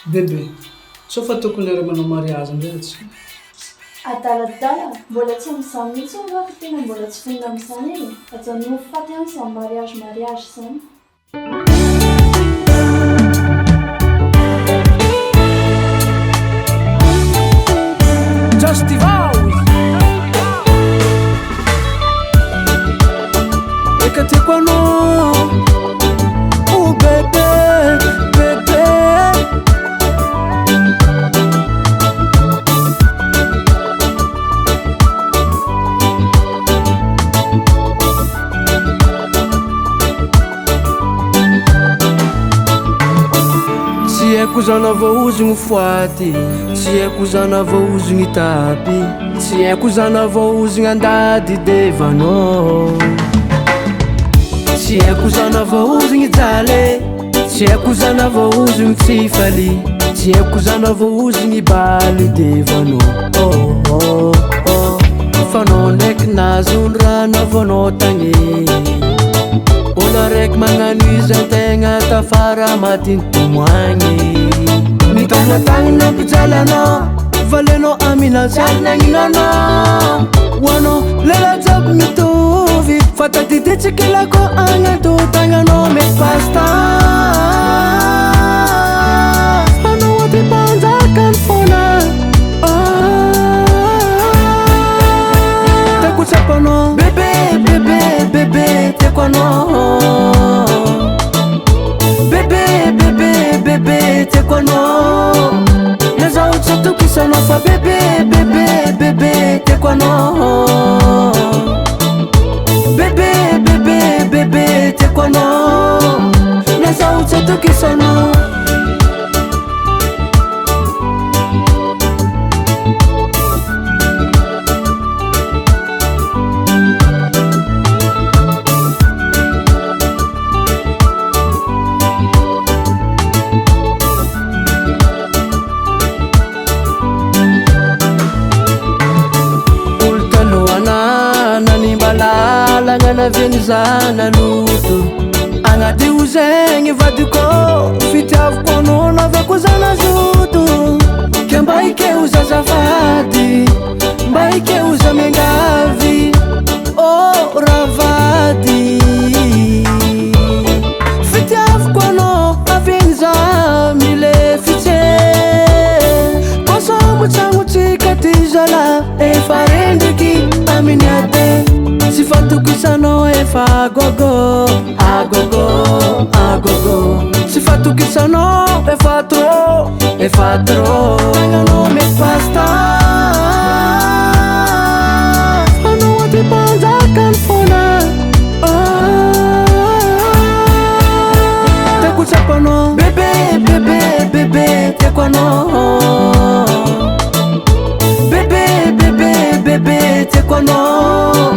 Bebe, sao fa tokony lera manao mariazy ndratsy? Adaladala, mbola tsy amin'izany mihitsy olo fa tena mbola tsy fonina amin'izany eny. Ajanonao mifaty ihany izany mariage izany. Eka tiako anao, oh bébé, bébé. Tsy haiko zana vao ozogny foaty, tsy haiko zana vao ozogny tapy, tsy haiko zana vao ozogny andady devanao. Tsy haiko zana vao ozogny jaly, tsy haiko zana vao ozogny tsy faly, tsy haiko zana vao ozogny baly devanao. Fanao ndraiky nazony raha navaonao tagny, olo araiky magnano izy antegna tafara matiny tomoagny. Mitagnatagna mpijaly anao, valenao amina jaly nagninanao. Hoanao lela jiaby mitovy, fa tadiditsika ilako agnato tagnanao mety pasta. Anao aty mpanjakany fona, tiako tsapanao bébé, bébé, bébé, tiako anao. Bébé, bébé, bébé, tiako anao. Nazaho tsy atokisanao fa bébé, bébé, bébé, tiako anao. Bébé, bébé, bébé, tiako anao. Nazaho tsy atokisanao. Naviany zana loto agnaty ozegny vadiko, fitiavako anao navako zana zoto. Ke mba ikeo zazavady, mba ikeo zamiangavy, oh ravady. Fitiavako anao aviany za milefitse, kosa motsagnotsikà ty zala efa rendriky aminy ate. Si fatukisanao efa agogo, agogo, agogo. Si fatukisanao efa trop, efa trop. Tagnanao mety pasta, anao aty mpanjakany fona. Tiako tsapanao bébé, bébé, bébé, tiako anao. Bébé, bébé, bébé, tiako anao.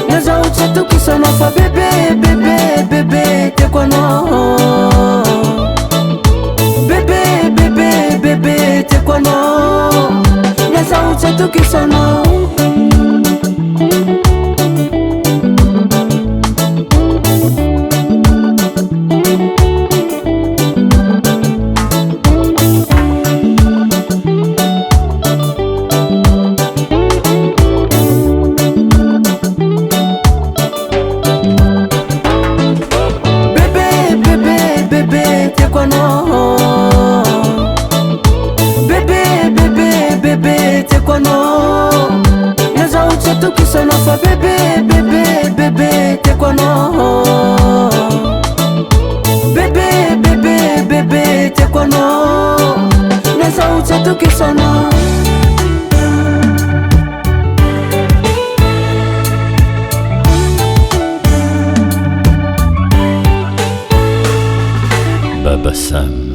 Nazaho tsy atokisanao fa bébé, bébé, bébé, tiako anao. Bébé, bébé, bébé, tiako anao. Nazaho tsy atokisanao. Tukisana fa bébé, bébé, bébé, tiako anao. Bébé, bébé, bébé, tiako anao. Nazaho tsy atokisanao. Baba Sam.